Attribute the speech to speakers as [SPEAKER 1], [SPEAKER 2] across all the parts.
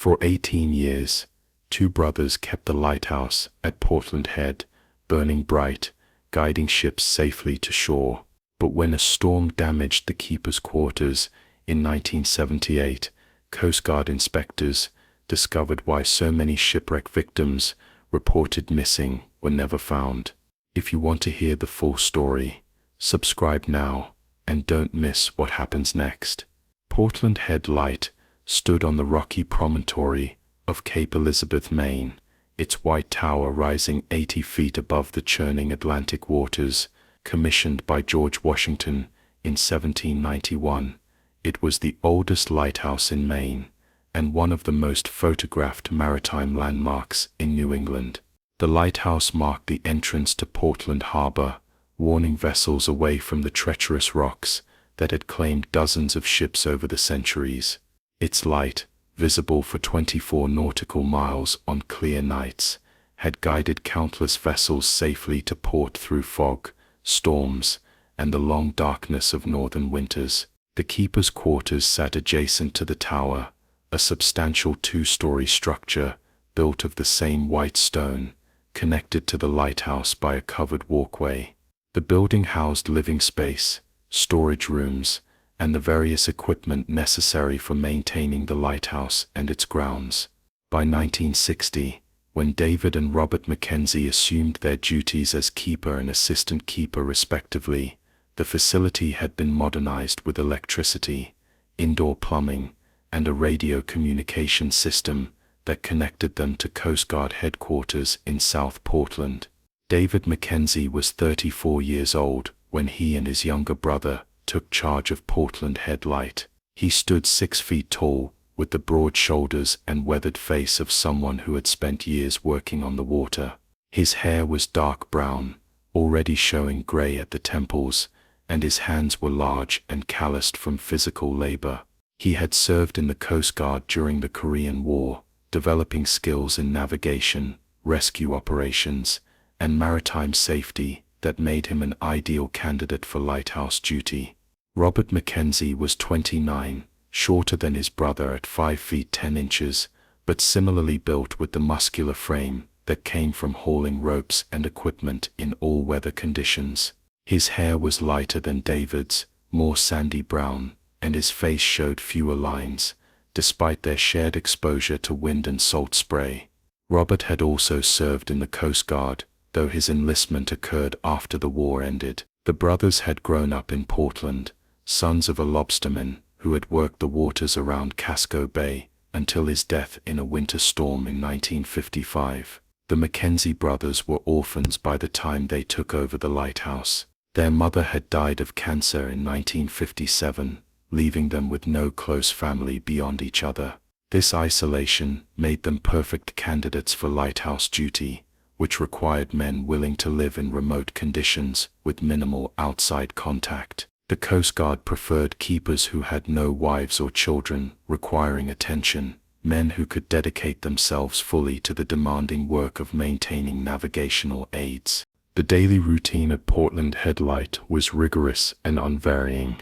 [SPEAKER 1] For 18 years, two brothers kept the lighthouse at Portland Head, burning bright, guiding ships safely to shore. But when a storm damaged the keeper's quarters in 1978, Coast Guard inspectors discovered why so many shipwreck victims reported missing were never found. If you want to hear the full story, subscribe now and don't miss what happens next. Portland Head Light stood on the rocky promontory of Cape Elizabeth, Maine, its white tower rising 80 feet above the churning Atlantic waters. Commissioned by George Washington in 1791, it was the oldest lighthouse in Maine and one of the most photographed maritime landmarks in New England. The lighthouse marked the entrance to Portland Harbor, warning vessels away from the treacherous rocks that had claimed dozens of ships over the centuries. Its light, visible for 24 nautical miles on clear nights, had guided countless vessels safely to port through fog, storms, and the long darkness of northern winters. The keeper's quarters sat adjacent to the tower, a substantial two-story structure built of the same white stone, connected to the lighthouse by a covered walkway. The building housed living space, storage rooms, and the various equipment necessary for maintaining the lighthouse and its grounds. By 1960, when David and Robert McKenzie assumed their duties as keeper and assistant keeper respectively, the facility had been modernized with electricity, indoor plumbing, and a radio communication system that connected them to Coast Guard headquarters in South Portland. David McKenzie was 34 years old when he and his younger brother took charge of Portland Head Light. He stood 6 feet tall, with the broad shoulders and weathered face of someone who had spent years working on the water. His hair was dark brown, already showing gray at the temples, and his hands were large and calloused from physical labor. He had served in the Coast Guard during the Korean War, developing skills in navigation, rescue operations, and maritime safety that made him an ideal candidate for lighthouse duty. Robert McKenzie was 29, shorter than his brother at 5 feet 10 inches, but similarly built with the muscular frame that came from hauling ropes and equipment in all weather conditions. His hair was lighter than David's, more sandy brown, and his face showed fewer lines, despite their shared exposure to wind and salt spray. Robert had also served in the Coast Guard, though his enlistment occurred after the war ended. The brothers had grown up in Portland, sons of a lobsterman who had worked the waters around Casco Bay until his death in a winter storm in 1955. The McKenzie brothers were orphans by the time they took over the lighthouse. Their mother had died of cancer in 1957, leaving them with no close family beyond each other. This isolation made them perfect candidates for lighthouse duty, which required men willing to live in remote conditions with minimal outside contact. The Coast Guard preferred keepers who had no wives or children requiring attention, men who could dedicate themselves fully to the demanding work of maintaining navigational aids. The daily routine at Portland Head Light was rigorous and unvarying.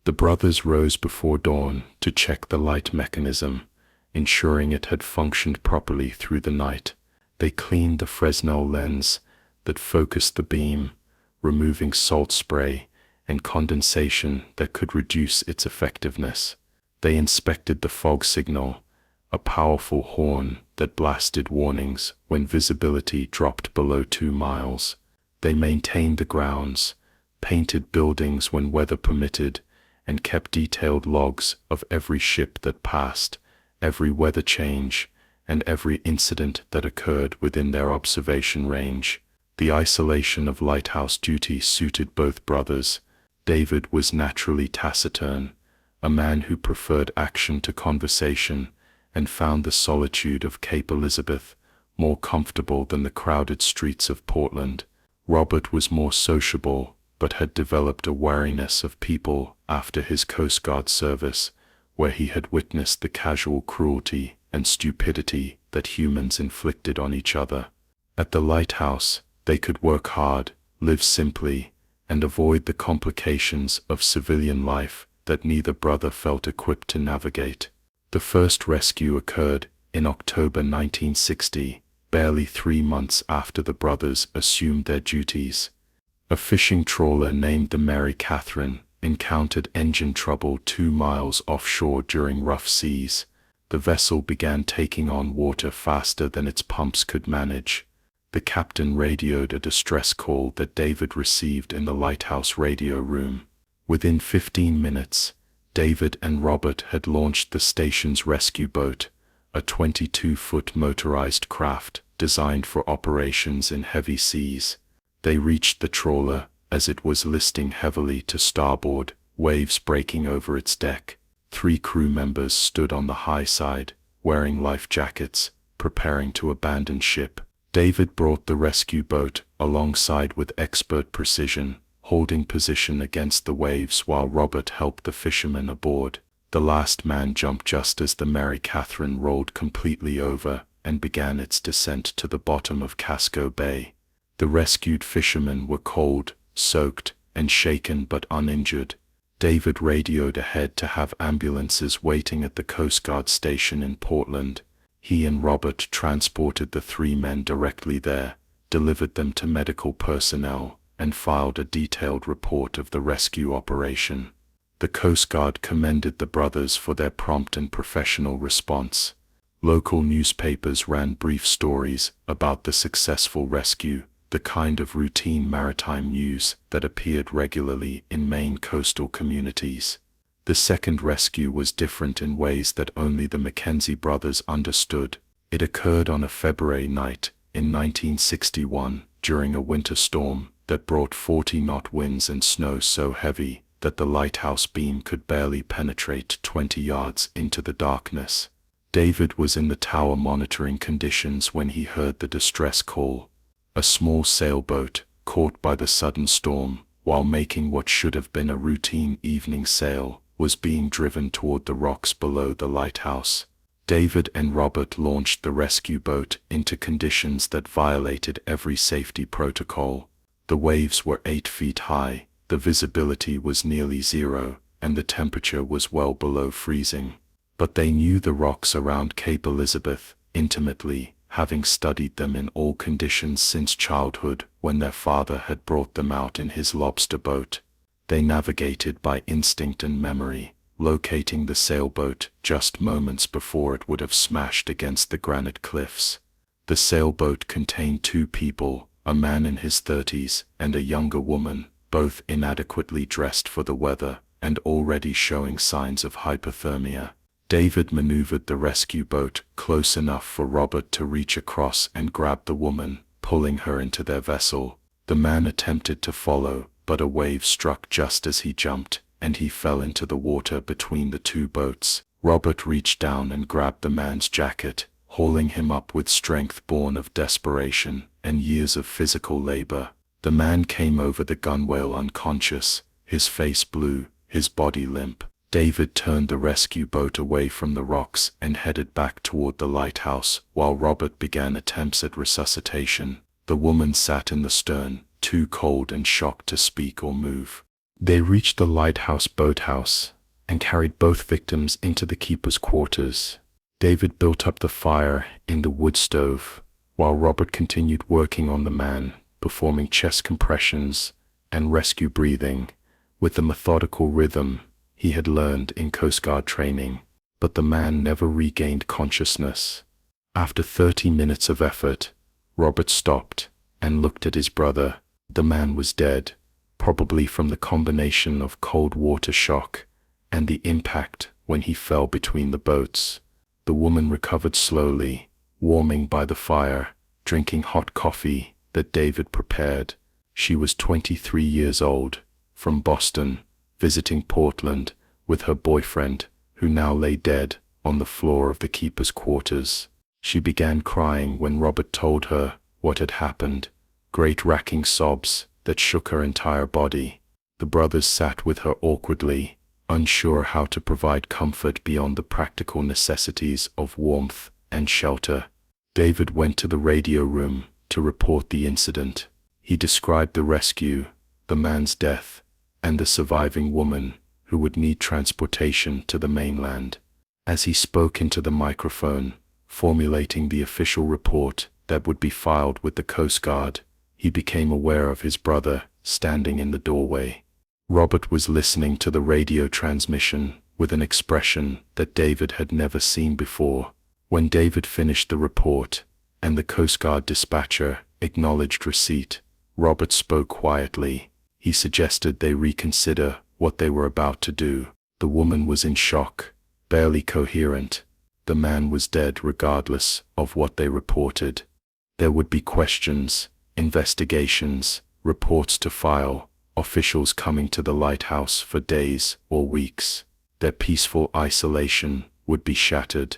[SPEAKER 1] The brothers rose before dawn to check the light mechanism, ensuring it had functioned properly through the night. They cleaned the Fresnel lens that focused the beam, removing salt spray and condensation that could reduce its effectiveness. They inspected the fog signal, a powerful horn that blasted warnings when visibility dropped below 2 miles. They maintained the grounds, painted buildings when weather permitted, and kept detailed logs of every ship that passed, every weather change, and every incident that occurred within their observation range. The isolation of lighthouse duty suited both brothers. David was naturally taciturn, a man who preferred action to conversation, and found the solitude of Cape Elizabeth more comfortable than the crowded streets of Portland. Robert was more sociable, but had developed a wariness of people after his Coast Guard service, where he had witnessed the casual cruelty and stupidity that humans inflicted on each other. At the lighthouse, they could work hard, live simply, and avoid the complications of civilian life that neither brother felt equipped to navigate. The first rescue occurred In October 1960, barely 3 months after the brothers assumed their duties, a fishing trawler named the Mary Catherine encountered engine trouble 2 miles offshore during rough seas. The vessel began taking on water faster than its pumps could manage. The captain radioed a distress call that David received in the lighthouse radio room. Within 15 minutes, David and Robert had launched the station's rescue boat, a 22-foot motorized craft designed for operations in heavy seas. They reached the trawler as it was listing heavily to starboard, waves breaking over its deck. 3 crew members stood on the high side, wearing life jackets, preparing to abandon ship. David brought the rescue boat alongside with expert precision, holding position against the waves while Robert helped the fishermen aboard. The last man jumped just as the Mary Catherine rolled completely over and began its descent to the bottom of Casco Bay. The rescued fishermen were cold, soaked, and shaken but uninjured. David radioed ahead to have ambulances waiting at the Coast Guard station in Portland. He and Robert transported the 3 men directly there, delivered them to medical personnel, and filed a detailed report of the rescue operation. The Coast Guard commended the brothers for their prompt and professional response. Local newspapers ran brief stories about the successful rescue, the kind of routine maritime news that appeared regularly in Maine coastal communities. The second rescue was different in ways that only the McKenzie brothers understood. It occurred on a February night in 1961 during a winter storm that brought 40-knot winds and snow so heavy that the lighthouse beam could barely penetrate 20 yards into the darkness. David was in the tower monitoring conditions when he heard the distress call. A small sailboat, caught by the sudden storm, while making what should have been a routine evening sail, was being driven toward the rocks below the lighthouse. David and Robert launched the rescue boat into conditions that violated every safety protocol. The waves were 8 feet high, the visibility was nearly zero, and the temperature was well below freezing. But they knew the rocks around Cape Elizabeth intimately, having studied them in all conditions since childhood when their father had brought them out in his lobster boat. They navigated by instinct and memory, locating the sailboat just moments before it would have smashed against the granite cliffs. The sailboat contained 2 people, a man in his 30s and a younger woman, both inadequately dressed for the weather and already showing signs of hypothermia. David maneuvered the rescue boat close enough for Robert to reach across and grab the woman, pulling her into their vessel. The man attempted to follow, but a wave struck just as he jumped, and he fell into the water between the 2 boats. Robert reached down and grabbed the man's jacket, hauling him up with strength born of desperation and years of physical labor. The man came over the gunwale unconscious, his face blue, his body limp. David turned the rescue boat away from the rocks and headed back toward the lighthouse, while Robert began attempts at resuscitation. The woman sat in the stern, too cold and shocked to speak or move. They reached the lighthouse boathouse and carried both victims into the keeper's quarters. David built up the fire in the wood stove, while Robert continued working on the man, performing chest compressions and rescue breathing with the methodical rhythm he had learned in Coast Guard training. But the man never regained consciousness. After 30 minutes of effort, Robert stopped and looked at his brother. The man was dead, probably from the combination of cold water shock and the impact when he fell between the boats. The woman recovered slowly, warming by the fire, drinking hot coffee that David prepared. She was 23 years old, from Boston, visiting Portland with her boyfriend, who now lay dead on the floor of the keeper's quarters. She began crying when Robert told her what had happened, great racking sobs that shook her entire body. The brothers sat with her awkwardly, unsure how to provide comfort beyond the practical necessities of warmth and shelter. David went to the radio room to report the incident. He described the rescue, the man's death, and the surviving woman who would need transportation to the mainland. As he spoke into the microphone, formulating the official report that would be filed with the Coast Guard. He became aware of his brother standing in the doorway. Robert was listening to the radio transmission with an expression that David had never seen before. When David finished the report, and the Coast Guard dispatcher acknowledged receipt, Robert spoke quietly. He suggested they reconsider what they were about to do. The woman was in shock, barely coherent. The man was dead regardless of what they reported. There would be questions, investigations, reports to file, officials coming to the lighthouse for days or weeks. Their peaceful isolation would be shattered.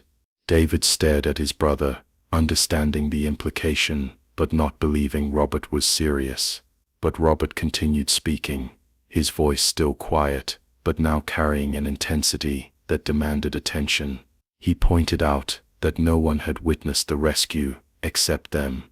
[SPEAKER 1] David stared at his brother, understanding the implication, but not believing Robert was serious. But Robert continued speaking, his voice still quiet, but now carrying an intensity that demanded attention. He pointed out that no one had witnessed the rescue except them.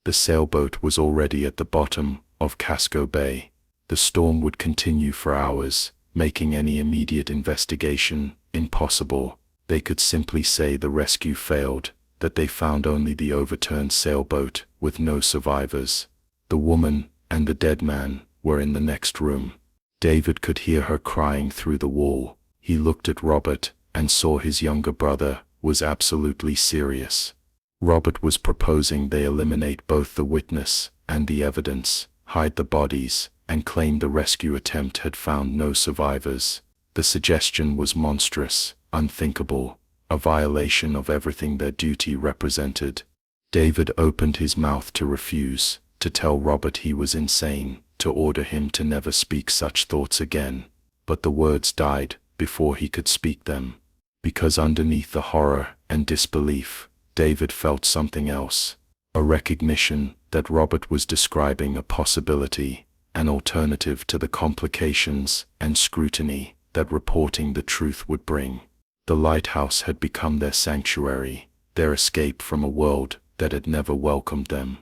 [SPEAKER 1] The sailboat was already at the bottom of Casco Bay. The storm would continue for hours, making any immediate investigation impossible. They could simply say the rescue failed, that they found only the overturned sailboat with no survivors. The woman and the dead man were in the next room. David could hear her crying through the wall. He looked at Robert and saw his younger brother was absolutely serious. Robert was proposing they eliminate both the witness and the evidence, hide the bodies, and claim the rescue attempt had found no survivors. The suggestion was monstrous, unthinkable, a violation of everything their duty represented. David opened his mouth to refuse, to tell Robert he was insane, to order him to never speak such thoughts again. But the words died before he could speak them. Because underneath the horror and disbelief, David felt something else, a recognition that Robert was describing a possibility, an alternative to the complications and scrutiny that reporting the truth would bring. The lighthouse had become their sanctuary, their escape from a world that had never welcomed them.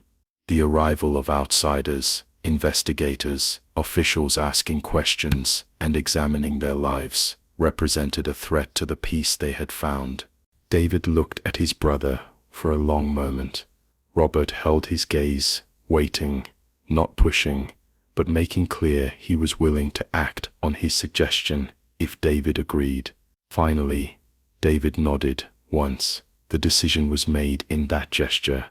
[SPEAKER 1] The arrival of outsiders, investigators, officials asking questions and examining their lives, represented a threat to the peace they had found. David looked at his brother for a long moment. Robert held his gaze, waiting, not pushing, but making clear he was willing to act on his suggestion if David agreed. Finally, David nodded once. The decision was made in that gesture,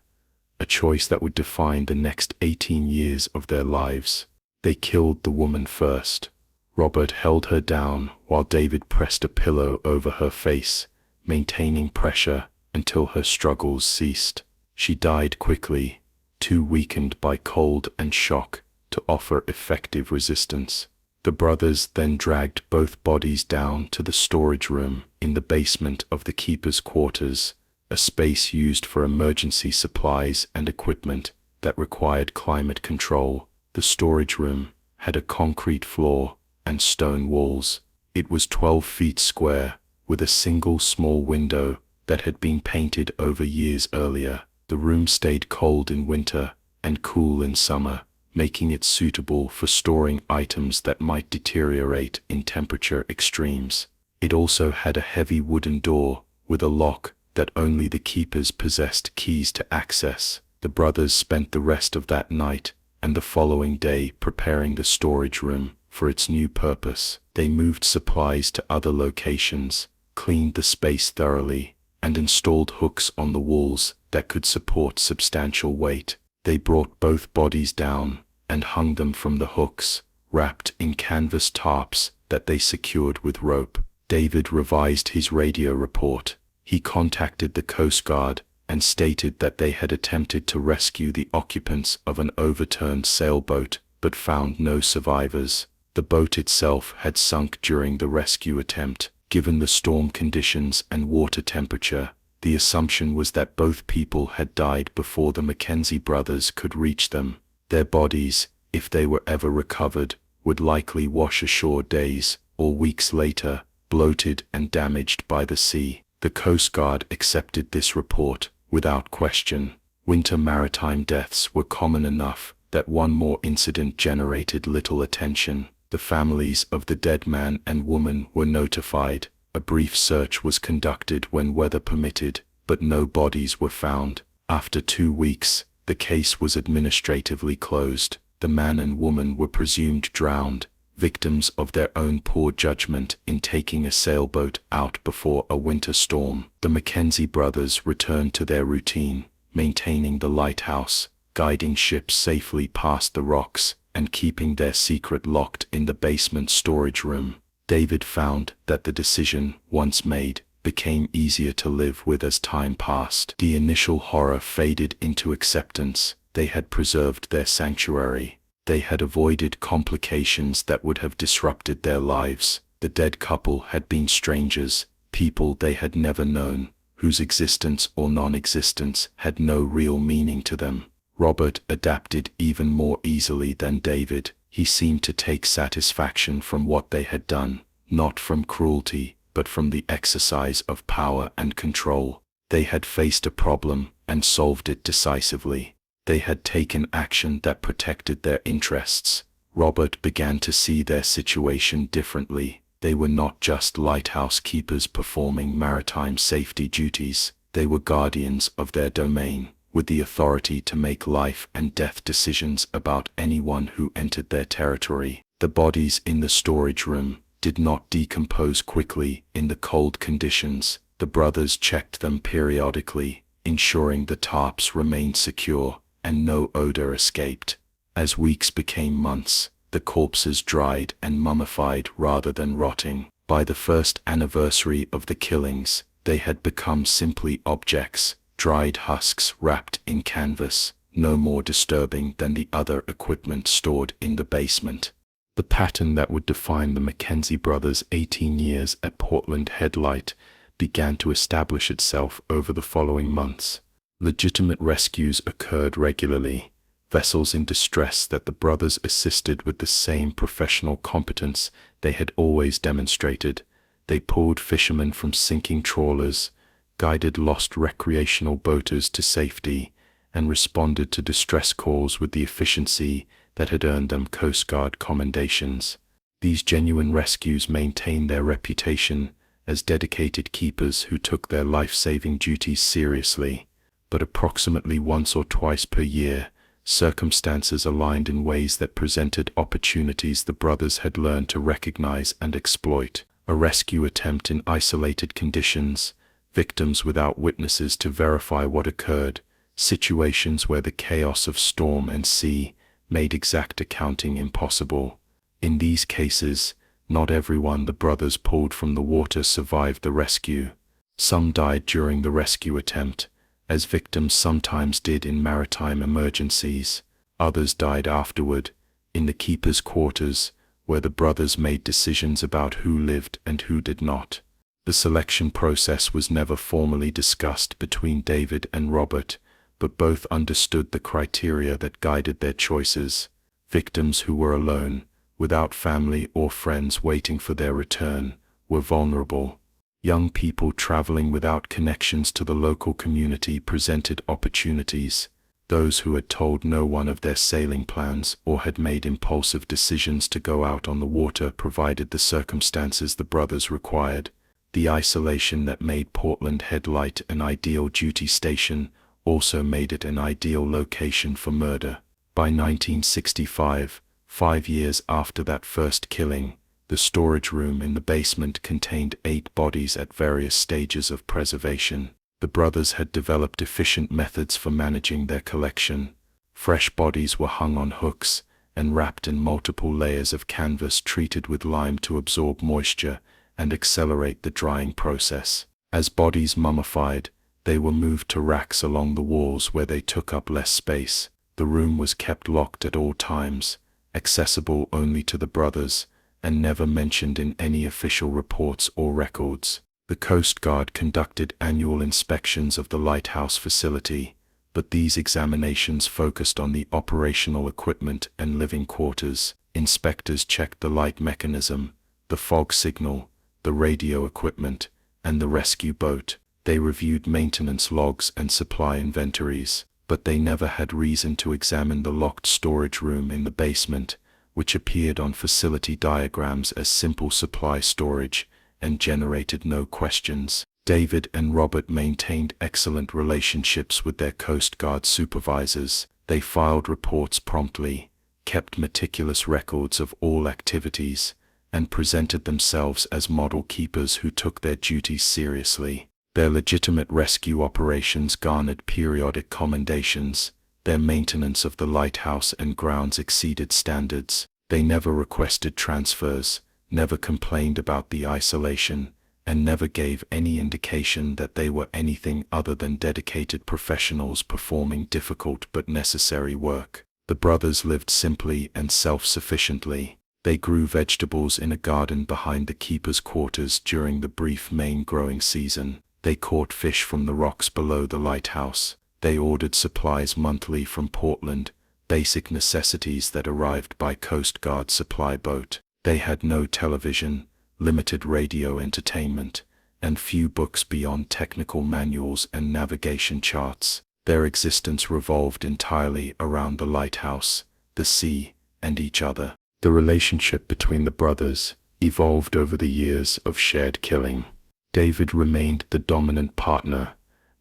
[SPEAKER 1] a choice that would define the next 18 years of their lives. They killed the woman first. Robert held her down while David pressed a pillow over her face, maintaining pressure until her struggles ceased. She died quickly, too weakened by cold and shock to offer effective resistance. The brothers then dragged both bodies down to the storage room in the basement of the keeper's quarters, a space used for emergency supplies and equipment that required climate control. The storage room had a concrete floor and stone walls. It was 12 feet square, with a single small window that had been painted over years earlier. The room stayed cold in winter and cool in summer, making it suitable for storing items that might deteriorate in temperature extremes. It also had a heavy wooden door with a lock that only the keepers possessed keys to access. The brothers spent the rest of that night and the following day preparing the storage room for its new purpose. They moved supplies to other locations, cleaned the space thoroughly, and installed hooks on the walls that could support substantial weight. They brought both bodies down and hung them from the hooks, wrapped in canvas tarps that they secured with rope. David revised his radio report. He contacted the Coast Guard and stated that they had attempted to rescue the occupants of an overturned sailboat, but found no survivors. The boat itself had sunk during the rescue attempt. Given the storm conditions and water temperature, the assumption was that both people had died before the McKenzie brothers could reach them. Their bodies, if they were ever recovered, would likely wash ashore days or weeks later, bloated and damaged by the sea. The Coast Guard accepted this report without question. Winter maritime deaths were common enough that one more incident generated little attention. The families of the dead man and woman were notified. A brief search was conducted when weather permitted, but no bodies were found. After 2 weeks, the case was administratively closed. The man and woman were presumed drowned, victims of their own poor judgment in taking a sailboat out before a winter storm. The McKenzie brothers returned to their routine, maintaining the lighthouse, guiding ships safely past the rocks, and keeping their secret locked in the basement storage room. David found that the decision, once made, became easier to live with as time passed. The initial horror faded into acceptance. They had preserved their sanctuary. They had avoided complications that would have disrupted their lives. The dead couple had been strangers, people they had never known, whose existence or non-existence had no real meaning to them. Robert adapted even more easily than David. He seemed to take satisfaction from what they had done, not from cruelty, but from the exercise of power and control. They had faced a problem and solved it decisively. They had taken action that protected their interests. Robert began to see their situation differently. They were not just lighthouse keepers performing maritime safety duties. They were guardians of their domain, with the authority to make life and death decisions about anyone who entered their territory. The bodies in the storage room did not decompose quickly in the cold conditions. The brothers checked them periodically, ensuring the tarps remained secure and no odor escaped. As weeks became months, the corpses dried and mummified rather than rotting. By the first anniversary of the killings, they had become simply objects, dried husks wrapped in canvas, no more disturbing than the other equipment stored in the basement. The pattern that would define the McKenzie brothers' 18 years at Portland Headlight began to establish itself over the following months. Legitimate rescues occurred regularly, vessels in distress that the brothers assisted with the same professional competence they had always demonstrated. They pulled fishermen from sinking trawlers, guided lost recreational boaters to safety, and responded to distress calls with the efficiency that had earned them Coast Guard commendations. These genuine rescues maintained their reputation as dedicated keepers who took their life-saving duties seriously. But approximately once or twice per year, circumstances aligned in ways that presented opportunities the brothers had learned to recognize and exploit. A rescue attempt in isolated conditions, victims without witnesses to verify what occurred, situations where the chaos of storm and sea made exact accounting impossible. In these cases, not everyone the brothers pulled from the water survived the rescue. Some died during the rescue attempt, as victims sometimes did in maritime emergencies. Others died afterward, in the keepers' quarters, where the brothers made decisions about who lived and who did not. The selection process was never formally discussed between David and Robert, but both understood the criteria that guided their choices. Victims who were alone, without family or friends waiting for their return, were vulnerable. Young people traveling without connections to the local community presented opportunities. Those who had told no one of their sailing plans or had made impulsive decisions to go out on the water provided the circumstances the brothers required. The isolation that made Portland Headlight an ideal duty station also made it an ideal location for murder. By 1965, 5 years after that first killing, the storage room in the basement contained 8 bodies at various stages of preservation. The brothers had developed efficient methods for managing their collection. Fresh bodies were hung on hooks and wrapped in multiple layers of canvas treated with lime to absorb moisture and accelerate the drying process. As bodies mummified, they were moved to racks along the walls where they took up less space. The room was kept locked at all times, accessible only to the brothers, and never mentioned in any official reports or records. The Coast Guard conducted annual inspections of the lighthouse facility, but these examinations focused on the operational equipment and living quarters. Inspectors checked the light mechanism, the fog signal, the radio equipment, and the rescue boat. They reviewed maintenance logs and supply inventories, but they never had reason to examine the locked storage room in the basement, which appeared on facility diagrams as simple supply storage and generated no questions. David and Robert maintained excellent relationships with their Coast Guard supervisors. They filed reports promptly, kept meticulous records of all activities, and presented themselves as model keepers who took their duties seriously. Their legitimate rescue operations garnered periodic commendations. Their maintenance of the lighthouse and grounds exceeded standards. They never requested transfers, never complained about the isolation, and never gave any indication that they were anything other than dedicated professionals performing difficult but necessary work. The brothers lived simply and self-sufficiently. They grew vegetables in a garden behind the keeper's quarters during the brief Maine growing season. They caught fish from the rocks below the lighthouse. They ordered supplies monthly from Portland, basic necessities that arrived by Coast Guard supply boat. They had no television, limited radio entertainment, and few books beyond technical manuals and navigation charts. Their existence revolved entirely around the lighthouse, the sea, and each other. The relationship between the brothers evolved over the years of shared killing. David remained the dominant partner,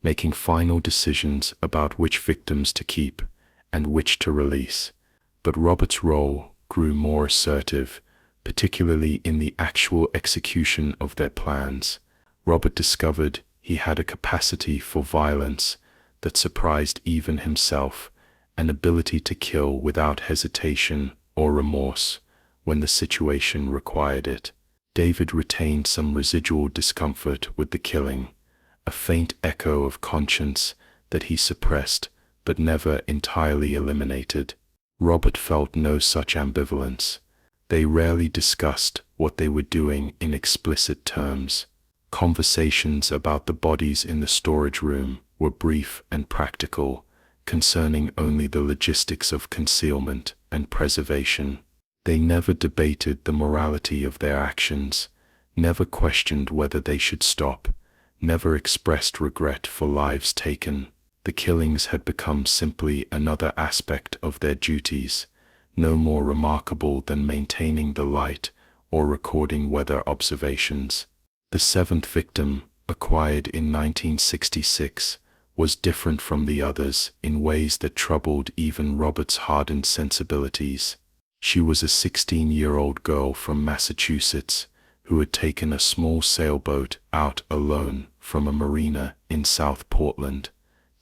[SPEAKER 1] making final decisions about which victims to keep and which to release. But Robert's role grew more assertive, particularly in the actual execution of their plans. Robert discovered he had a capacity for violence that surprised even himself, an ability to kill without hesitation or remorse when the situation required it. David retained some residual discomfort with the killing, a faint echo of conscience that he suppressed but never entirely eliminated. Robert felt no such ambivalence. They rarely discussed what they were doing in explicit terms. Conversations about the bodies in the storage room were brief and practical, concerning only the logistics of concealment and preservation. They never debated the morality of their actions, never questioned whether they should stop, never expressed regret for lives taken. The killings had become simply another aspect of their duties, no more remarkable than maintaining the light or recording weather observations. The seventh victim, acquired in 1966, was different from the others in ways that troubled even Robert's hardened sensibilities. She was a 16-year-old girl from Massachusetts who had taken a small sailboat out alone from a marina in South Portland,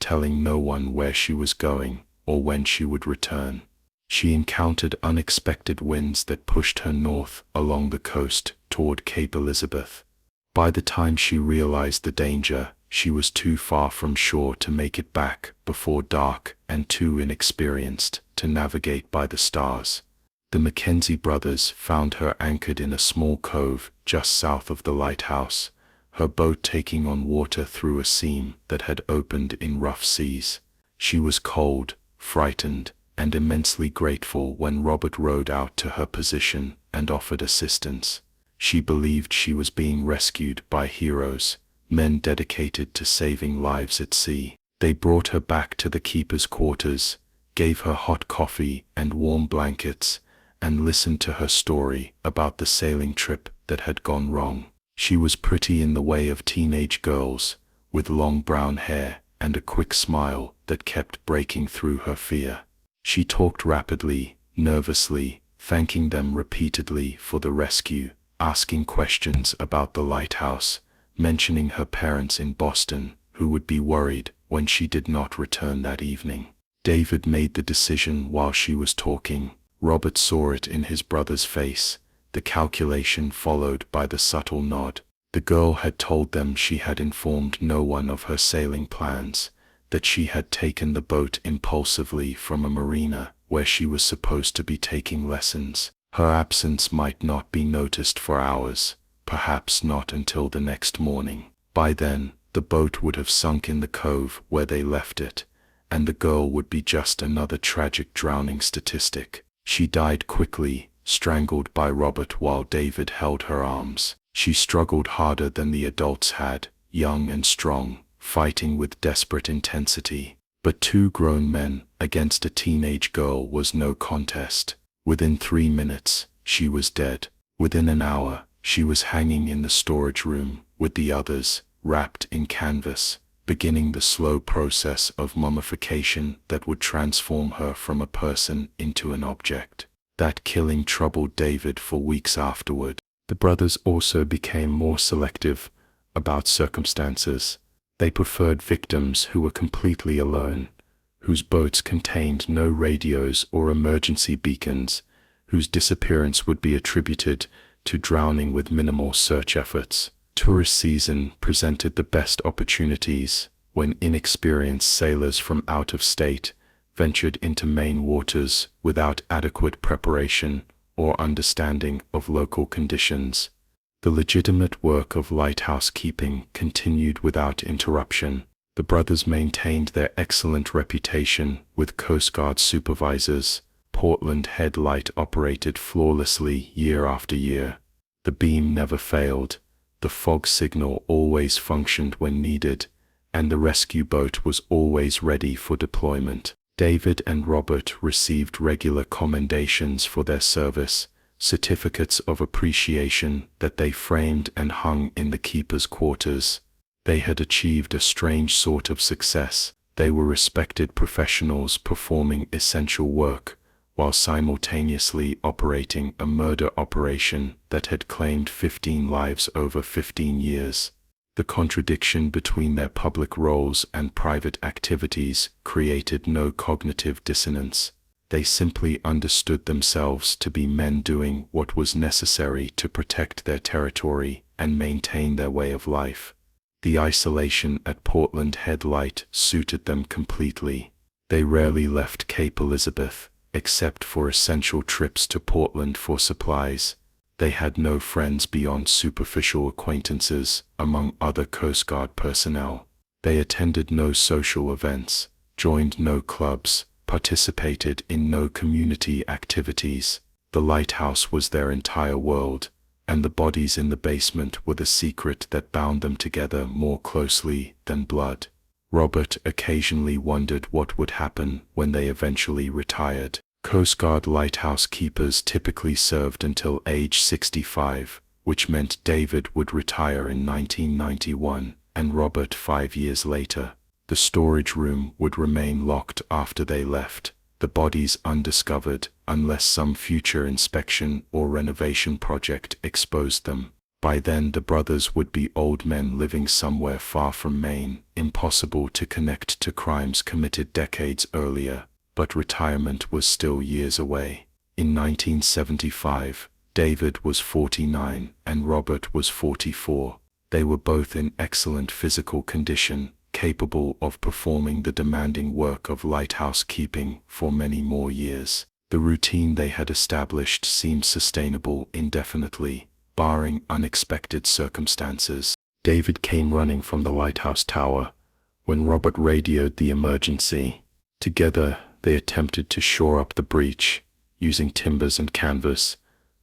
[SPEAKER 1] telling no one where she was going or when she would return. She encountered unexpected winds that pushed her north along the coast toward Cape Elizabeth. By the time she realized the danger, she was too far from shore to make it back before dark and too inexperienced to navigate by the stars. The McKenzie brothers found her anchored in a small cove just south of the lighthouse, her boat taking on water through a seam that had opened in rough seas. She was cold, frightened, and immensely grateful when Robert rowed out to her position and offered assistance. She believed she was being rescued by heroes, men dedicated to saving lives at sea. They brought her back to the keeper's quarters, gave her hot coffee and warm blankets, and listened to her story about the sailing trip that had gone wrong. She was pretty in the way of teenage girls, with long brown hair and a quick smile that kept breaking through her fear. She talked rapidly, nervously, thanking them repeatedly for the rescue, asking questions about the lighthouse, mentioning her parents in Boston, who would be worried when she did not return that evening. David made the decision while she was talking. Robert saw it in his brother's face, the calculation followed by the subtle nod. The girl had told them she had informed no one of her sailing plans, that she had taken the boat impulsively from a marina where she was supposed to be taking lessons. Her absence might not be noticed for hours, perhaps not until the next morning. By then, the boat would have sunk in the cove where they left it, and the girl would be just another tragic drowning statistic. She died quickly, strangled by Robert while David held her arms. She struggled harder than the adults had, young and strong, fighting with desperate intensity. But two grown men against a teenage girl was no contest. Within 3 minutes, she was dead. Within an hour, she was hanging in the storage room with the others, wrapped in canvas, beginning the slow process of mummification that would transform her from a person into an object. That killing troubled David for weeks afterward. The brothers also became more selective about circumstances. They preferred victims who were completely alone, whose boats contained no radios or emergency beacons, whose disappearance would be attributed to drowning with minimal search efforts. Tourist season presented the best opportunities when inexperienced sailors from out of state ventured into Maine waters without adequate preparation or understanding of local conditions. The legitimate work of lighthouse keeping continued without interruption. The brothers maintained their excellent reputation with Coast Guard supervisors. Portland Head Light operated flawlessly year after year. The beam never failed, the fog signal always functioned when needed, and the rescue boat was always ready for deployment. David and Robert received regular commendations for their service, certificates of appreciation that they framed and hung in the keeper's quarters. They had achieved a strange sort of success. They were respected professionals performing essential work, while simultaneously operating a murder operation that had claimed 15 lives over 15 years. The contradiction between their public roles and private activities created no cognitive dissonance. They simply understood themselves to be men doing what was necessary to protect their territory and maintain their way of life. The isolation at Portland Head Light suited them completely. They rarely left Cape Elizabeth, except for essential trips to Portland for supplies. They had no friends beyond superficial acquaintances among other Coast Guard personnel. They attended no social events, joined no clubs, participated in no community activities. The lighthouse was their entire world, and the bodies in the basement were the secret that bound them together more closely than blood. Robert occasionally wondered what would happen when they eventually retired. Coast Guard lighthouse keepers typically served until age 65, which meant David would retire in 1991, and Robert 5 years later. The storage room would remain locked after they left, the bodies undiscovered unless some future inspection or renovation project exposed them. By then the brothers would be old men living somewhere far from Maine, impossible to connect to crimes committed decades earlier. But retirement was still years away. In 1975, David was 49 and Robert was 44. They were both in excellent physical condition, capable of performing the demanding work of lighthouse keeping for many more years. The routine they had established seemed sustainable indefinitely, barring unexpected circumstances. David came running from the lighthouse tower when Robert radioed the emergency. Together, they attempted to shore up the breach, using timbers and canvas,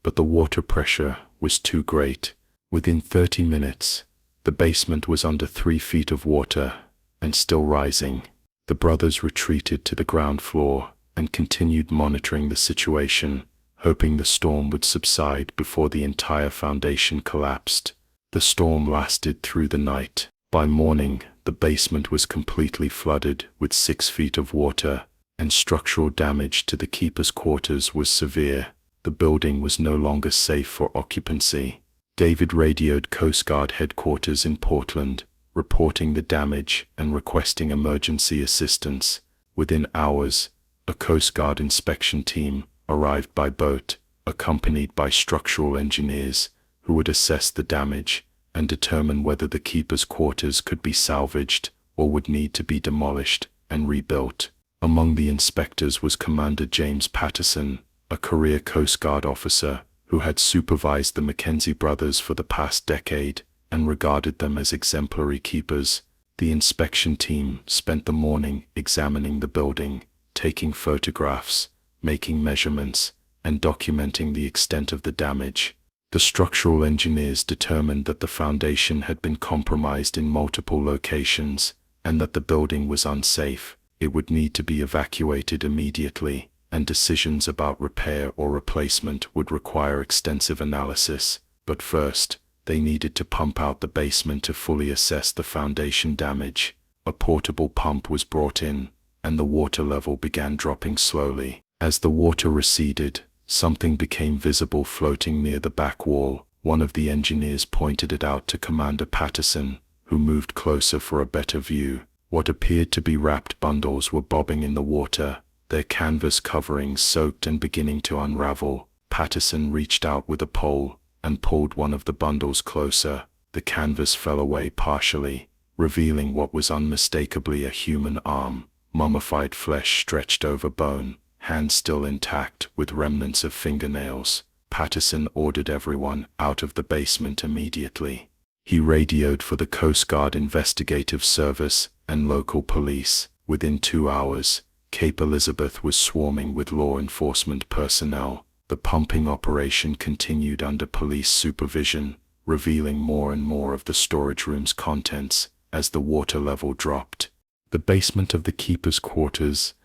[SPEAKER 1] but the water pressure was too great. Within 30 minutes, the basement was under 3 feet of water and still rising. The brothers retreated to the ground floor and continued monitoring the situation, hoping the storm would subside before the entire foundation collapsed. The storm lasted through the night. By morning, the basement was completely flooded with 6 feet of water, and structural damage to the keeper's quarters was severe. The building was no longer safe for occupancy. David radioed Coast Guard headquarters in Portland, reporting the damage and requesting emergency assistance. Within hours, a Coast Guard inspection team arrived by boat, accompanied by structural engineers, who would assess the damage and determine whether the keeper's quarters could be salvaged or would need to be demolished and rebuilt. Among the inspectors was Commander James Patterson, a career Coast Guard officer who had supervised the McKenzie brothers for the past decade and regarded them as exemplary keepers. The inspection team spent the morning examining the building, taking photographs, making measurements, and documenting the extent of the damage. The structural engineers determined that the foundation had been compromised in multiple locations and that the building was unsafe. It would need to be evacuated immediately, and decisions about repair or replacement would require extensive analysis. But first, they needed to pump out the basement to fully assess the foundation damage. A portable pump was brought in, and the water level began dropping slowly. As the water receded, something became visible floating near the back wall. One of the engineers pointed it out to Commander Patterson, who moved closer for a better view. What appeared to be wrapped bundles were bobbing in the water, their canvas coverings soaked and beginning to unravel. Patterson reached out with a pole and pulled one of the bundles closer. The canvas fell away partially, revealing what was unmistakably a human arm, mummified flesh stretched over bone, hands still intact with remnants of fingernails. Patterson ordered everyone out of the basement immediately. He radioed for the Coast Guard Investigative Service and local police. Within 2 hours, Cape Elizabeth was swarming with law enforcement personnel. The pumping operation continued under police supervision, revealing more and more of the storage room's contents as the water level dropped. The basement of the keeper's quarters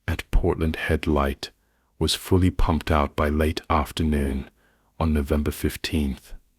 [SPEAKER 1] at Portland Head Light was fully pumped out by late afternoon on November 15,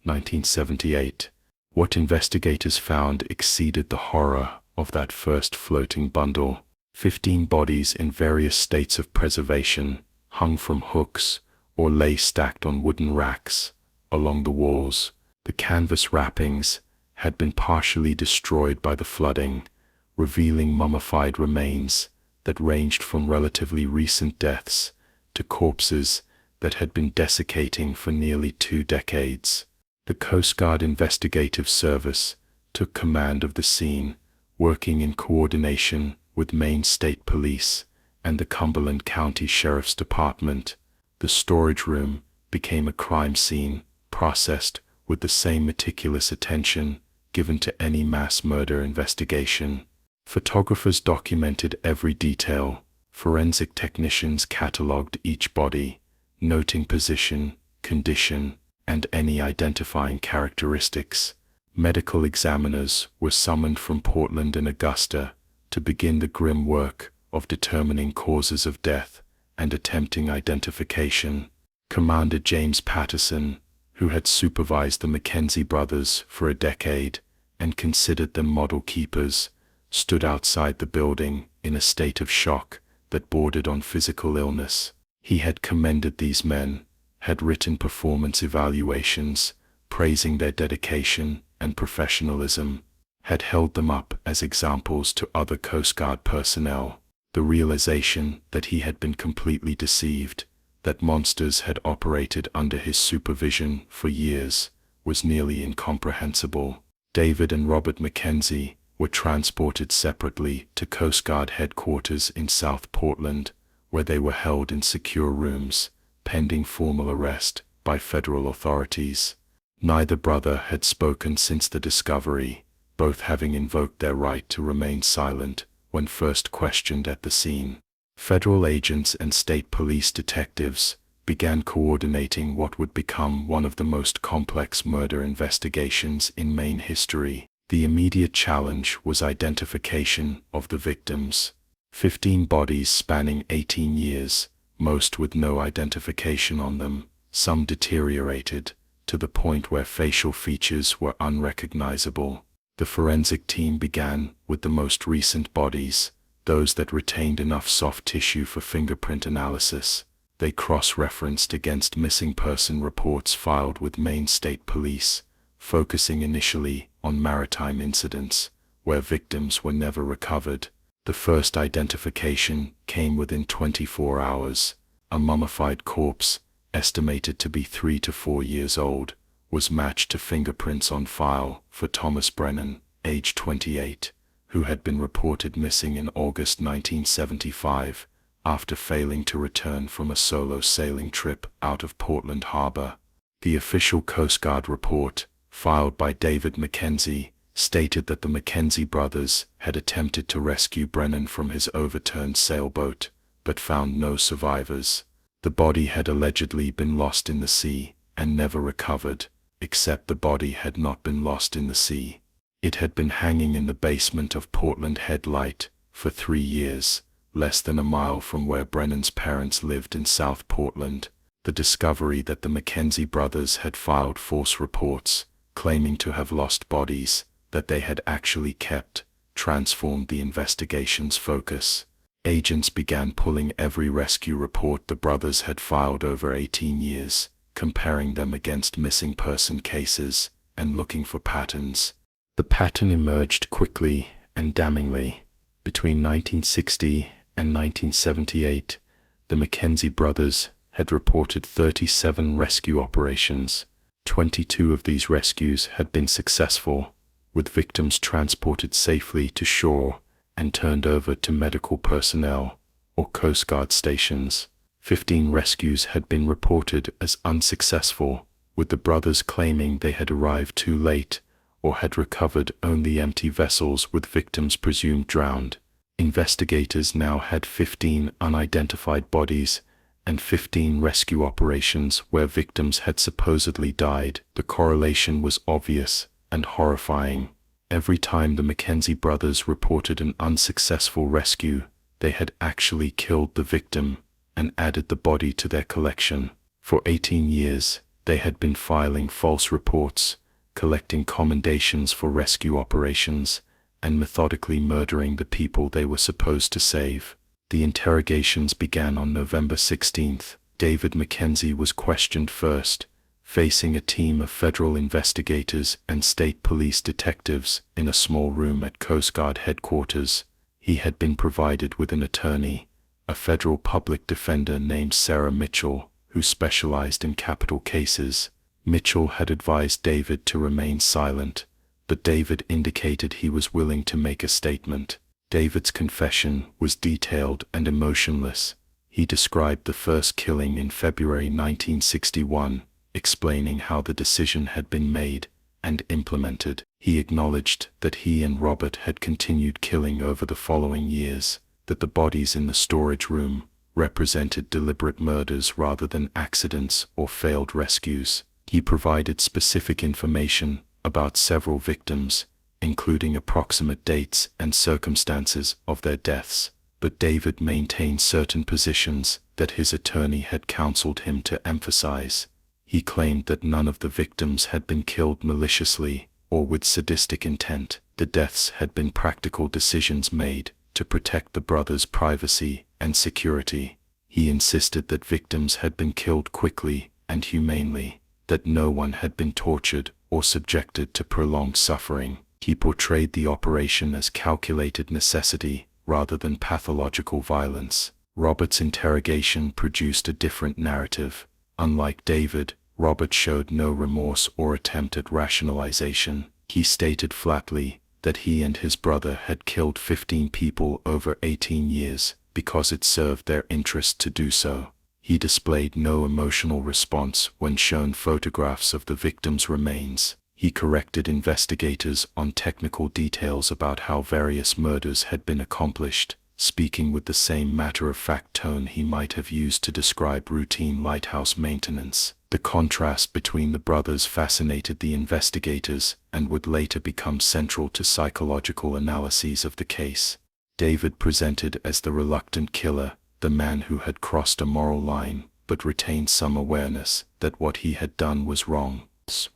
[SPEAKER 1] 1978. What investigators found exceeded the horror of that first floating bundle. 15 bodies in various states of preservation hung from hooks or lay stacked on wooden racks along the walls. The canvas wrappings had been partially destroyed by the flooding, revealing mummified remains that ranged from relatively recent deaths to corpses that had been desiccating for nearly 2 decades. The Coast Guard Investigative Service took command of the scene, working in coordination with Maine State Police and the Cumberland County Sheriff's Department. The storage room became a crime scene, processed with the same meticulous attention given to any mass murder investigation. Photographers documented every detail. Forensic technicians catalogued each body, noting position, condition, and any identifying characteristics. Medical examiners were summoned from Portland and Augusta to begin the grim work of determining causes of death and attempting identification. Commander James Patterson, who had supervised the McKenzie brothers for a decade and considered them model keepers, stood outside the building in a state of shock that bordered on physical illness. He had commended these men, had written performance evaluations, praising their dedication and professionalism, had held them up as examples to other Coast Guard personnel. The realization that he had been completely deceived, that monsters had operated under his supervision for years, was nearly incomprehensible. David and Robert McKenzie were transported separately to Coast Guard headquarters in South Portland, where they were held in secure rooms, pending formal arrest by federal authorities. Neither brother had spoken since the discovery, both having invoked their right to remain silent when first questioned at the scene. Federal agents and state police detectives began coordinating what would become one of the most complex murder investigations in Maine history. The immediate challenge was identification of the victims. 15 bodies spanning 18 years, most with no identification on them, some deteriorated to the point where facial features were unrecognizable. The forensic team began with the most recent bodies, those that retained enough soft tissue for fingerprint analysis. They cross-referenced against missing person reports filed with Maine State Police, focusing initially on maritime incidents, where victims were never recovered. The first identification came within 24 hours. A mummified corpse, estimated to be 3 to 4 years old, was matched to fingerprints on file for Thomas Brennan, age 28, who had been reported missing in August 1975 after failing to return from a solo sailing trip out of Portland Harbor. The official Coast Guard report, filed by David McKenzie, stated that the McKenzie brothers had attempted to rescue Brennan from his overturned sailboat, but found no survivors. The body had allegedly been lost in the sea and never recovered, except the body had not been lost in the sea. It had been hanging in the basement of Portland Head Light for 3 years, less than a mile from where Brennan's parents lived in South Portland. The discovery that the McKenzie brothers had filed false reports claiming to have lost bodies that they had actually kept, transformed the investigation's focus. Agents began pulling every rescue report the brothers had filed over 18 years, comparing them against missing person cases, and looking for patterns. The pattern emerged quickly and damningly. Between 1960 and 1978, the McKenzie brothers had reported 37 rescue operations. 22 of these rescues had been successful, with victims transported safely to shore and turned over to medical personnel or Coast Guard stations. 15 rescues had been reported as unsuccessful, with the brothers claiming they had arrived too late or had recovered only empty vessels with victims presumed drowned. Investigators now had 15 unidentified bodies and 15 rescue operations where victims had supposedly died. The correlation was obvious and horrifying. Every time the McKenzie brothers reported an unsuccessful rescue, they had actually killed the victim and added the body to their collection. For 18 years, they had been filing false reports, collecting commendations for rescue operations, and methodically murdering the people they were supposed to save. The interrogations began on November 16th. David McKenzie was questioned first, facing a team of federal investigators and state police detectives in a small room at Coast Guard headquarters. He had been provided with an attorney, a federal public defender named Sarah Mitchell, who specialized in capital cases. Mitchell had advised David to remain silent, but David indicated he was willing to make a statement. David's confession was detailed and emotionless. He described the first killing in February 1961, explaining how the decision had been made and implemented. He acknowledged that he and Robert had continued killing over the following years, that the bodies in the storage room represented deliberate murders rather than accidents or failed rescues. He provided specific information about several victims, including approximate dates and circumstances of their deaths, but David maintained certain positions that his attorney had counseled him to emphasize. He claimed that none of the victims had been killed maliciously or with sadistic intent. The deaths had been practical decisions made to protect the brothers' privacy and security. He insisted that victims had been killed quickly and humanely, that no one had been tortured or subjected to prolonged suffering. He portrayed the operation as calculated necessity rather than pathological violence. Robert's interrogation produced a different narrative. Unlike David, Robert showed no remorse or attempt at rationalization. He stated flatly that he and his brother had killed 15 people over 18 years because it served their interest to do so. He displayed no emotional response when shown photographs of the victims' remains. He corrected investigators on technical details about how various murders had been accomplished, speaking with the same matter-of-fact tone he might have used to describe routine lighthouse maintenance. The contrast between the brothers fascinated the investigators and would later become central to psychological analyses of the case. David presented as the reluctant killer, the man who had crossed a moral line but retained some awareness that what he had done was wrong.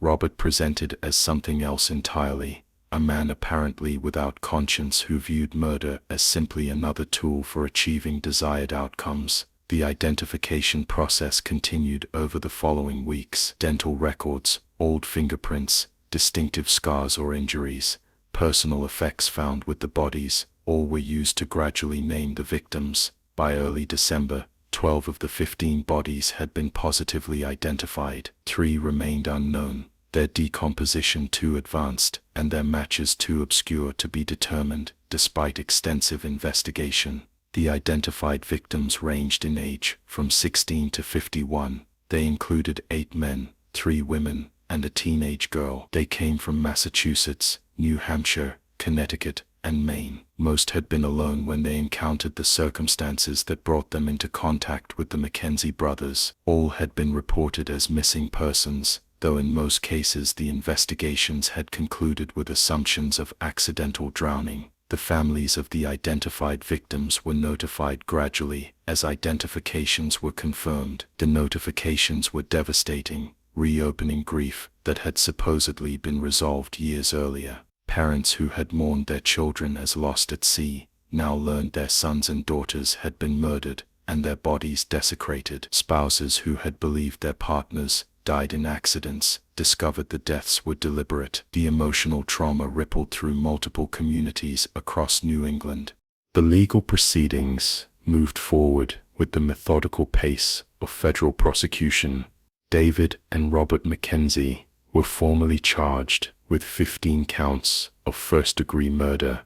[SPEAKER 1] Robert presented as something else entirely, a man apparently without conscience who viewed murder as simply another tool for achieving desired outcomes. The identification process continued over the following weeks. Dental records, old fingerprints, distinctive scars or injuries, personal effects found with the bodies, all were used to gradually name the victims. By early December, 12 of the 15 bodies had been positively identified. 3 remained unknown, their decomposition too advanced and their matches too obscure to be determined, despite extensive investigation. The identified victims ranged in age from 16 to 51. They included 8 men, 3 women, and a teenage girl. They came from Massachusetts, New Hampshire, Connecticut, and Maine. Most had been alone when they encountered the circumstances that brought them into contact with the McKenzie brothers. All had been reported as missing persons, though in most cases the investigations had concluded with assumptions of accidental drowning. The families of the identified victims were notified gradually as identifications were confirmed. The notifications were devastating, reopening grief that had supposedly been resolved years earlier. Parents who had mourned their children as lost at sea now learned their sons and daughters had been murdered and their bodies desecrated. Spouses who had believed their partners died in accidents discovered the deaths were deliberate. The emotional trauma rippled through multiple communities across New England. The legal proceedings moved forward with the methodical pace of federal prosecution. David and Robert McKenzie were formally charged with 15 counts of first-degree murder,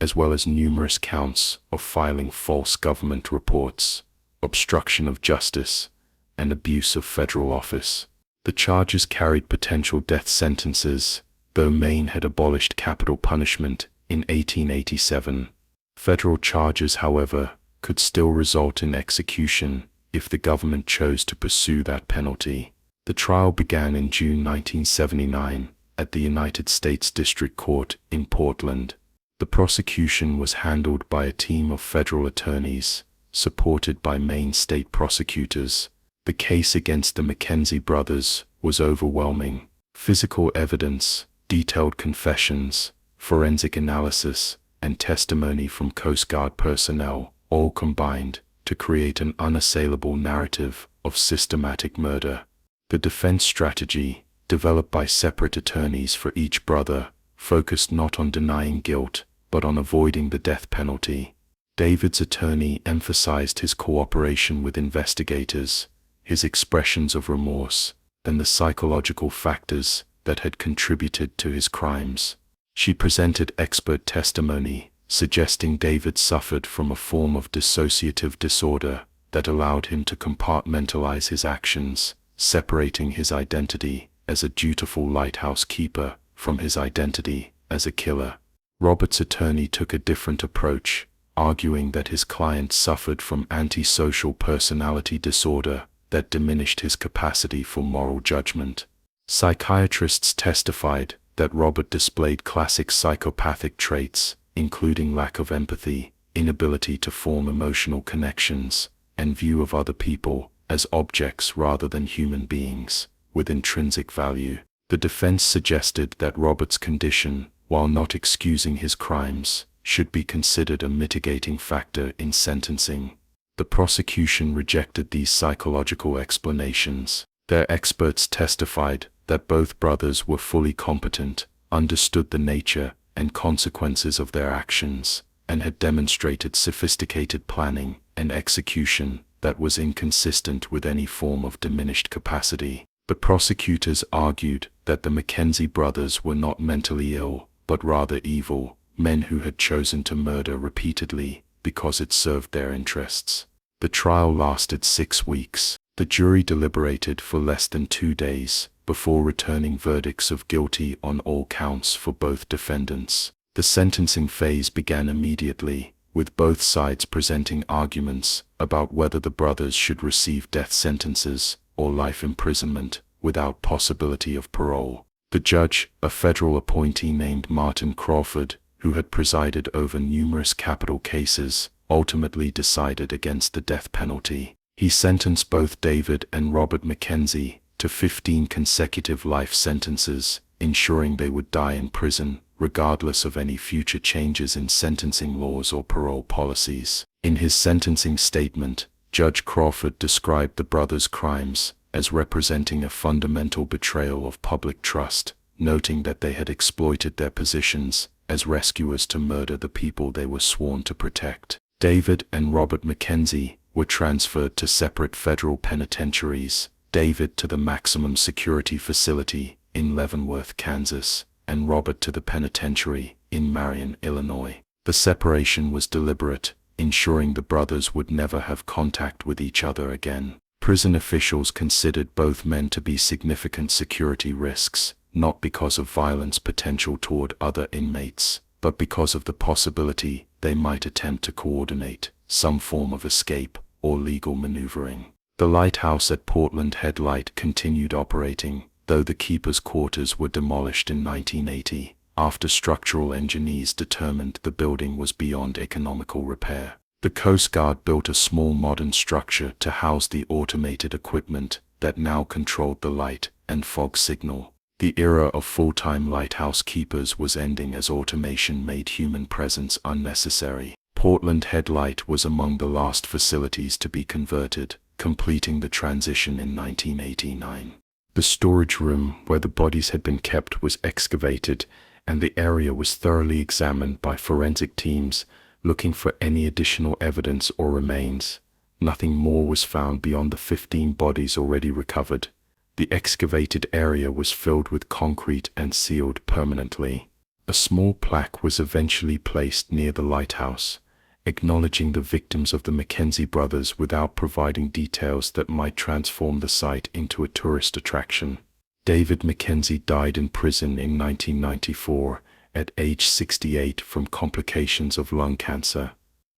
[SPEAKER 1] as well as numerous counts of filing false government reports, obstruction of justice, and abuse of federal office. The charges carried potential death sentences, though Maine had abolished capital punishment in 1887. Federal charges, however, could still result in execution if the government chose to pursue that penalty. The trial began in June 1979 at the United States District Court in Portland. The prosecution was handled by a team of federal attorneys, supported by Maine state prosecutors. The case against the McKenzie brothers was overwhelming. Physical evidence, detailed confessions, forensic analysis, and testimony from Coast Guard personnel all combined to create an unassailable narrative of systematic murder. The defense strategy, developed by separate attorneys for each brother, focused not on denying guilt, but on avoiding the death penalty. David's attorney emphasized his cooperation with investigators, his expressions of remorse, and the psychological factors that had contributed to his crimes. She presented expert testimony, suggesting David suffered from a form of dissociative disorder that allowed him to compartmentalize his actions, separating his identity as a dutiful lighthouse keeper from his identity as a killer. Robert's attorney took a different approach, arguing that his client suffered from antisocial personality disorder that diminished his capacity for moral judgment. Psychiatrists testified that Robert displayed classic psychopathic traits, including lack of empathy, inability to form emotional connections, and view of other people as objects rather than human beings, with intrinsic value. The defense suggested that Robert's condition, while not excusing his crimes, should be considered a mitigating factor in sentencing. The prosecution rejected these psychological explanations. Their experts testified that both brothers were fully competent, understood the nature and consequences of their actions, and had demonstrated sophisticated planning and execution that was inconsistent with any form of diminished capacity. The prosecutors argued that the McKenzie brothers were not mentally ill, but rather evil, men who had chosen to murder repeatedly because it served their interests. The trial lasted 6 weeks. The jury deliberated for less than 2 days before returning verdicts of guilty on all counts for both defendants. The sentencing phase began immediately, with both sides presenting arguments about whether the brothers should receive death sentences or life imprisonment without possibility of parole. The judge, a federal appointee named Martin Crawford, who had presided over numerous capital cases, ultimately decided against the death penalty. He sentenced both David and Robert McKenzie to 15 consecutive life sentences, ensuring they would die in prison, regardless of any future changes in sentencing laws or parole policies. In his sentencing statement, Judge Crawford described the brothers' crimes as representing a fundamental betrayal of public trust, noting that they had exploited their positions as rescuers to murder the people they were sworn to protect. David and Robert McKenzie were transferred to separate federal penitentiaries, David to the maximum security facility in Leavenworth, Kansas, and Robert to the penitentiary in Marion, Illinois. The separation was deliberate, ensuring the brothers would never have contact with each other again. Prison officials considered both men to be significant security risks, not because of violence potential toward other inmates, but because of the possibility they might attempt to coordinate some form of escape or legal maneuvering. The Lighthouse at Portland Headlight continued operating, though the keeper's quarters were demolished in 1980, after structural engineers determined the building was beyond economical repair. The Coast Guard built a small modern structure to house the automated equipment that now controlled the light and fog signal. The era of full-time lighthouse keepers was ending as automation made human presence unnecessary. Portland Head Light was among the last facilities to be converted, completing the transition in 1989. The storage room where the bodies had been kept was excavated, and the area was thoroughly examined by forensic teams, looking for any additional evidence or remains. Nothing more was found beyond the 15 bodies already recovered. The excavated area was filled with concrete and sealed permanently. A small plaque was eventually placed near the lighthouse, acknowledging the victims of the McKenzie brothers without providing details that might transform the site into a tourist attraction. David McKenzie died in prison in 1994 at age 68 from complications of lung cancer.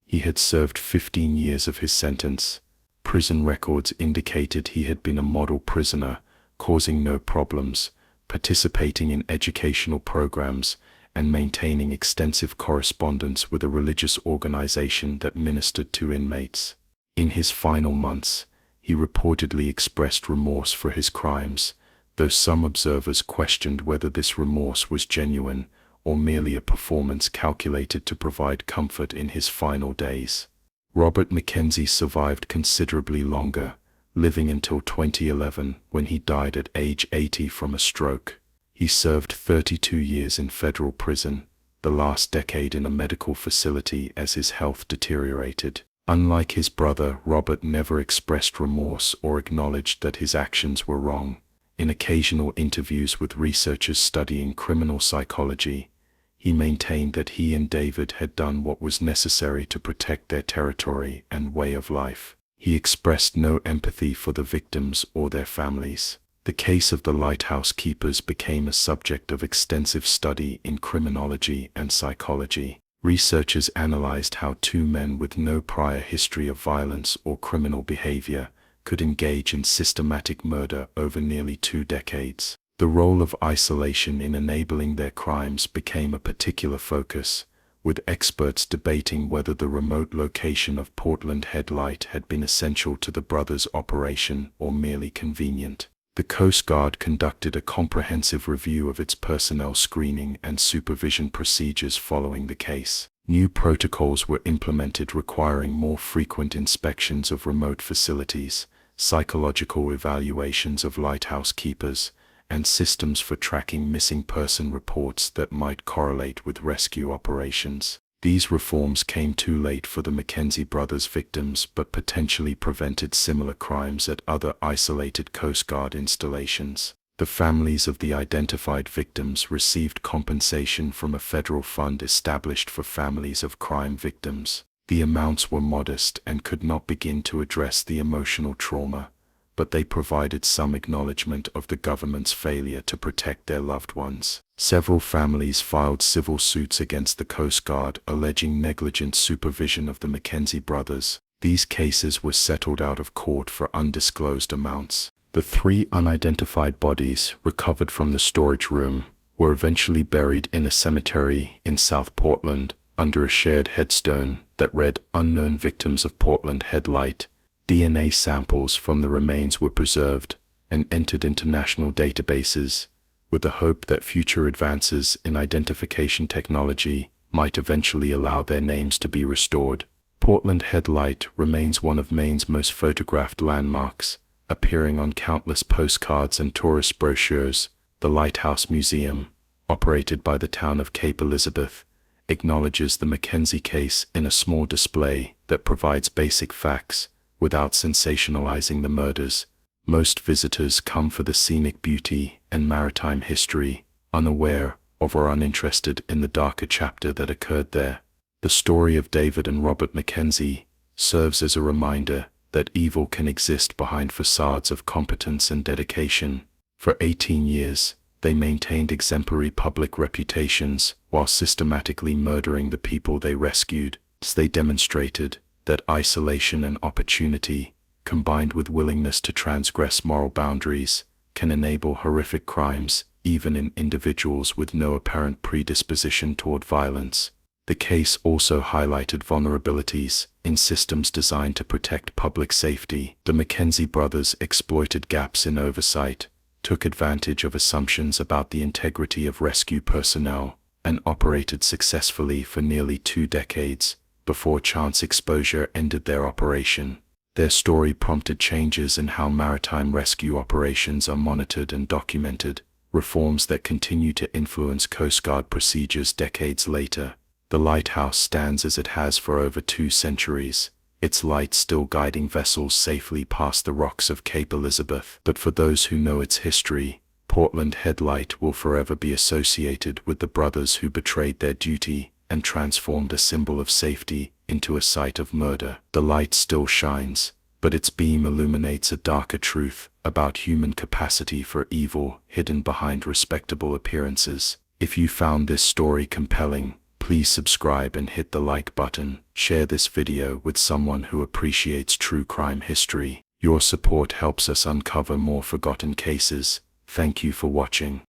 [SPEAKER 1] He had served 15 years of his sentence. Prison records indicated he had been a model prisoner, causing no problems, participating in educational programs, and maintaining extensive correspondence with a religious organization that ministered to inmates. In his final months, he reportedly expressed remorse for his crimes, though some observers questioned whether this remorse was genuine or merely a performance calculated to provide comfort in his final days. Robert McKenzie survived considerably longer, living until 2011 when he died at age 80 from a stroke. He served 32 years in federal prison, the last decade in a medical facility as his health deteriorated. Unlike his brother, Robert never expressed remorse or acknowledged that his actions were wrong. In occasional interviews with researchers studying criminal psychology, he maintained that he and David had done what was necessary to protect their territory and way of life. He expressed no empathy for the victims or their families. The case of the lighthouse keepers became a subject of extensive study in criminology and psychology. Researchers analyzed how two men with no prior history of violence or criminal behavior could engage in systematic murder over nearly 2 decades. The role of isolation in enabling their crimes became a particular focus, with experts debating whether the remote location of Portland Head Light had been essential to the brothers' operation or merely convenient. The Coast Guard conducted a comprehensive review of its personnel screening and supervision procedures following the case. New protocols were implemented requiring more frequent inspections of remote facilities, psychological evaluations of lighthouse keepers, and systems for tracking missing person reports that might correlate with rescue operations. These reforms came too late for the McKenzie brothers' victims but potentially prevented similar crimes at other isolated Coast Guard installations. The families of the identified victims received compensation from a federal fund established for families of crime victims. The amounts were modest and could not begin to address the emotional trauma, but they provided some acknowledgement of the government's failure to protect their loved ones. Several families filed civil suits against the Coast Guard alleging negligent supervision of the McKenzie brothers. These cases were settled out of court for undisclosed amounts. The 3 unidentified bodies recovered from the storage room were eventually buried in a cemetery in South Portland under a shared headstone that read "Unknown Victims of Portland Head Light." DNA samples from the remains were preserved and entered into national databases, with the hope that future advances in identification technology might eventually allow their names to be restored. Portland Head Light remains one of Maine's most photographed landmarks, appearing on countless postcards and tourist brochures. The Lighthouse Museum, operated by the town of Cape Elizabeth, acknowledges the McKenzie case in a small display that provides basic facts without sensationalizing the murders. Most visitors come for the scenic beauty and maritime history, unaware of or uninterested in the darker chapter that occurred there. The story of David and Robert McKenzie serves as a reminder that evil can exist behind facades of competence and dedication. For 18 years, they maintained exemplary public reputations while systematically murdering the people they rescued. They demonstrated that isolation and opportunity, combined with willingness to transgress moral boundaries, can enable horrific crimes, even in individuals with no apparent predisposition toward violence. The case also highlighted vulnerabilities in systems designed to protect public safety. The McKenzie brothers exploited gaps in oversight, took advantage of assumptions about the integrity of rescue personnel, and operated successfully for nearly 2 decades before chance exposure ended their operation. Their story prompted changes in how maritime rescue operations are monitored and documented, reforms that continue to influence Coast Guard procedures decades later. The Lighthouse stands as it has for over 2 centuries, its light still guiding vessels safely past the rocks of Cape Elizabeth. But for those who know its history, Portland Headlight will forever be associated with the brothers who betrayed their duty and transformed a symbol of safety into a site of murder. The light still shines, but its beam illuminates a darker truth about human capacity for evil hidden behind respectable appearances. If you found this story compelling, please subscribe and hit the like button. Share this video with someone who appreciates true crime history. Your support helps us uncover more forgotten cases. Thank you for watching.